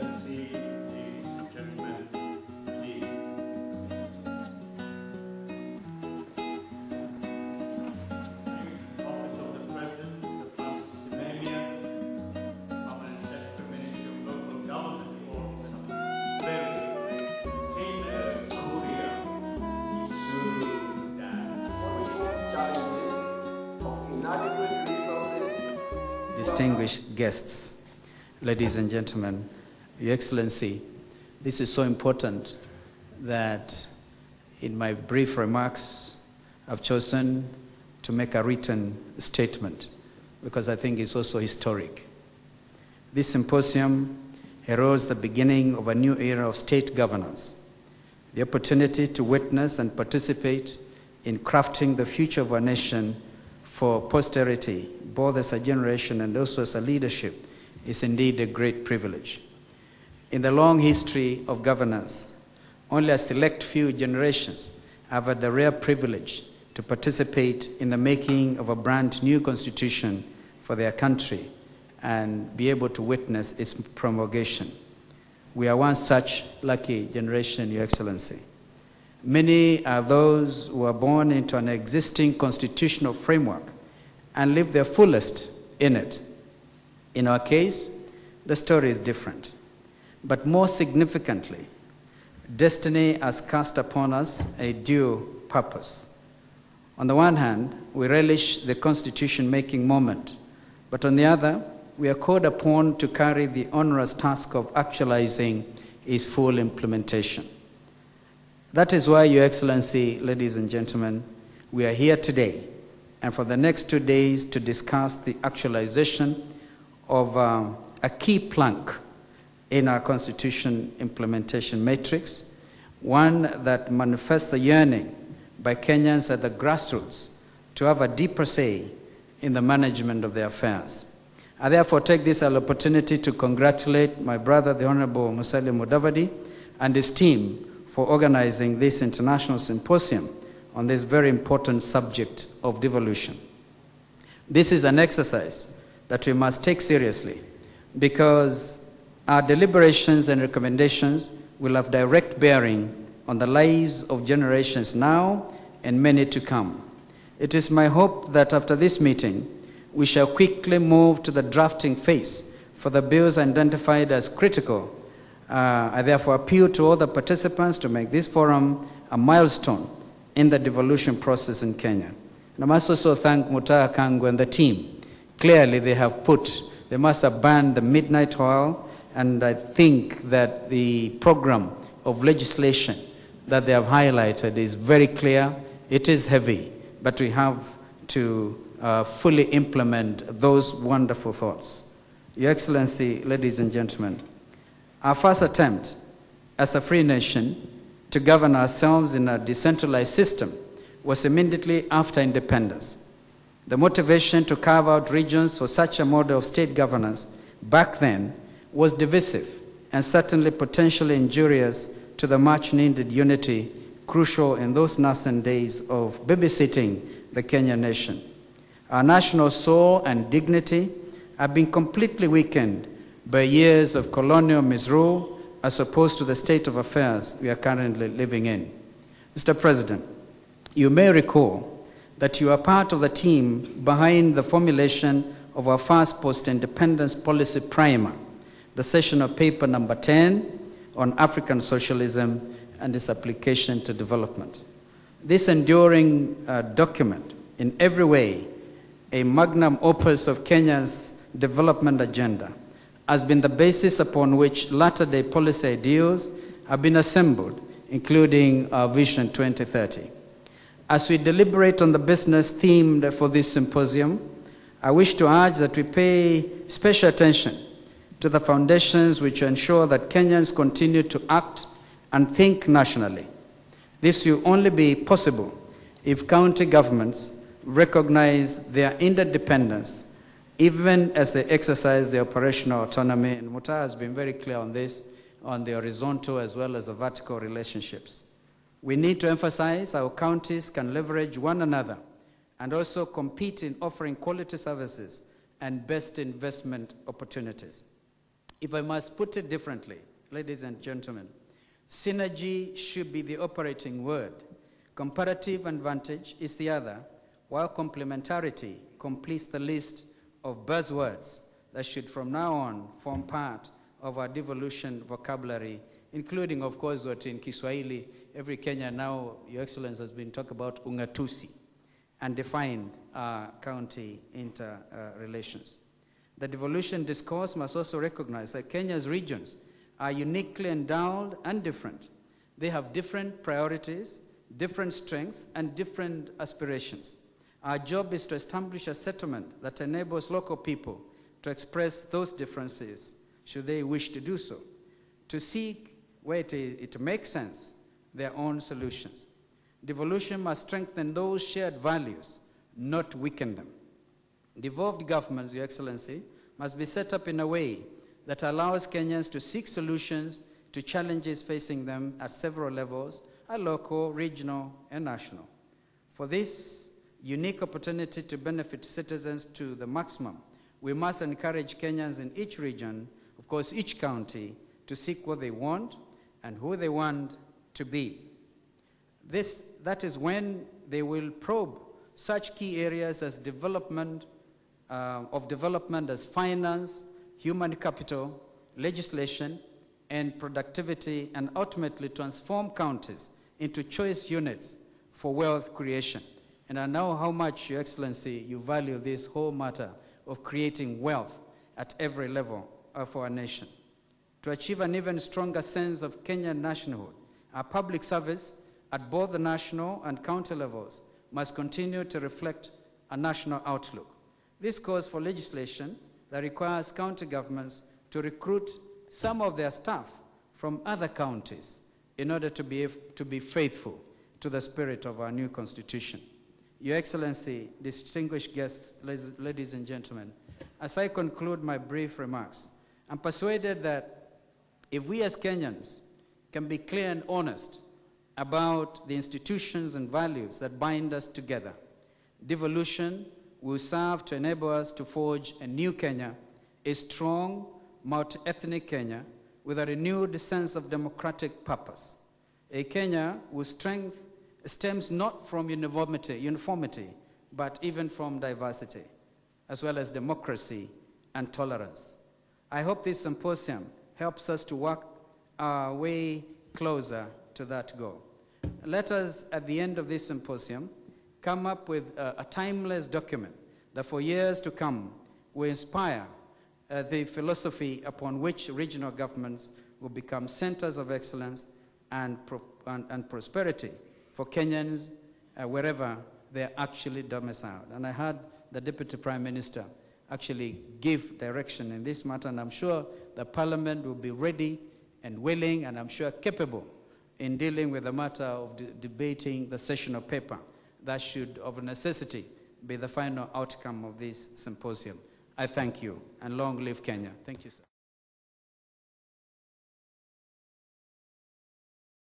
Excellency, ladies and gentlemen, please be seated. Office of the President, Mr. Francis Kimemia, Permanent Secretary, Ministry of Local Government, for some very detailed Korea, Isuru dance. Challenges of inadequate resources. Distinguished guests, ladies and gentlemen, Your Excellency, this is so important that in my brief remarks, I've chosen to make a written statement because I think it's also historic. This symposium heralds the beginning of a new era of state governance, the opportunity to witness and participate in crafting the future of our nation for posterity, both as a generation and also as a leadership, is indeed a great privilege. In the long history of governance, only a select few generations have had the rare privilege to participate in the making of a brand new constitution for their country and be able to witness its promulgation. We are one such lucky generation, Your Excellency. Many are those who are born into an existing constitutional framework and live their fullest in it. In our case, the story is different. But more significantly, destiny has cast upon us a due purpose. On the one hand, we relish the constitution-making moment, but on the other, we are called upon to carry the onerous task of actualizing its full implementation. That is why, Your Excellency, ladies and gentlemen, we are here today and for the next 2 days to discuss the actualization of a key plank in our Constitution implementation matrix, one that manifests the yearning by Kenyans at the grassroots to have a deeper say in the management of their affairs. I therefore take this opportunity to congratulate my brother, the Honorable Musalia Mudavadi, and his team for organizing this international symposium on this very important subject of devolution. This is an exercise that we must take seriously because our deliberations and recommendations will have direct bearing on the lives of generations now and many to come. It is my hope that after this meeting, we shall quickly move to the drafting phase for the bills identified as critical. I therefore appeal to all the participants to make this forum a milestone in the devolution process in Kenya. And I must also thank Mutaha Kangwe and the team. Clearly, they must have burned the midnight oil, and I think that the program of legislation that they have highlighted is very clear. It is heavy, but we have to fully implement those wonderful thoughts. Your Excellency, ladies and gentlemen, our first attempt as a free nation to govern ourselves in a decentralized system was immediately after independence. The motivation to carve out regions for such a model of state governance back then was divisive and certainly potentially injurious to the much-needed unity crucial in those nascent days of babysitting the Kenyan nation. Our national soul and dignity have been completely weakened by years of colonial misrule as opposed to the state of affairs we are currently living in. Mr. President, you may recall that you are part of the team behind the formulation of our first post-independence policy primer, the session of paper number 10 on African socialism and its application to development. This enduring document, in every way, a magnum opus of Kenya's development agenda, has been the basis upon which latter-day policy ideals have been assembled, including our Vision 2030. As we deliberate on the business themed for this symposium, I wish to urge that we pay special attention to the foundations which ensure that Kenyans continue to act and think nationally. This will only be possible if county governments recognize their interdependence, even as they exercise their operational autonomy. And Mutaha has been very clear on this, on the horizontal as well as the vertical relationships. We need to emphasize how counties can leverage one another and also compete in offering quality services and best investment opportunities. If I must put it differently, ladies and gentlemen, synergy should be the operating word. Comparative advantage is the other, while complementarity completes the list of buzzwords that should from now on form part of our devolution vocabulary, including, of course, what in Kiswahili, every Kenyan now, Your Excellency, has been talking about ungatusi and defined county interrelations. The devolution discourse must also recognize that Kenya's regions are uniquely endowed and different. They have different priorities, different strengths, and different aspirations. Our job is to establish a settlement that enables local people to express those differences, should they wish to do so, to seek, where it makes sense, their own solutions. Devolution must strengthen those shared values, not weaken them. Devolved governments, Your Excellency, must be set up in a way that allows Kenyans to seek solutions to challenges facing them at several levels, at local, regional, and national. For this unique opportunity to benefit citizens to the maximum, we must encourage Kenyans in each region, of course each county, to seek what they want and who they want to be. That is when they will probe such key areas as development as finance, human capital, legislation, and productivity, and ultimately transform counties into choice units for wealth creation. And I know how much, Your Excellency, you value this whole matter of creating wealth at every level of our nation. To achieve an even stronger sense of Kenyan nationhood, our public service at both the national and county levels must continue to reflect a national outlook. This calls for legislation that requires county governments to recruit some of their staff from other counties in order to be faithful to the spirit of our new constitution. Your Excellency, distinguished guests, ladies and gentlemen, as I conclude my brief remarks, I'm persuaded that if we as Kenyans can be clear and honest about the institutions and values that bind us together, devolution will serve to enable us to forge a new Kenya, a strong, multi-ethnic Kenya with a renewed sense of democratic purpose. A Kenya whose strength stems not from uniformity, but even from diversity, as well as democracy and tolerance. I hope this symposium helps us to work our way closer to that goal. Let us, at the end of this symposium, come up with a timeless document that for years to come will inspire the philosophy upon which regional governments will become centers of excellence and prosperity for Kenyans wherever they're actually domiciled. And I heard the Deputy Prime Minister actually give direction in this matter, and I'm sure the Parliament will be ready and willing, and I'm sure capable in dealing with the matter of debating the sessional paper that should, of necessity, be the final outcome of this symposium. I thank you, and long live Kenya. Thank you, sir.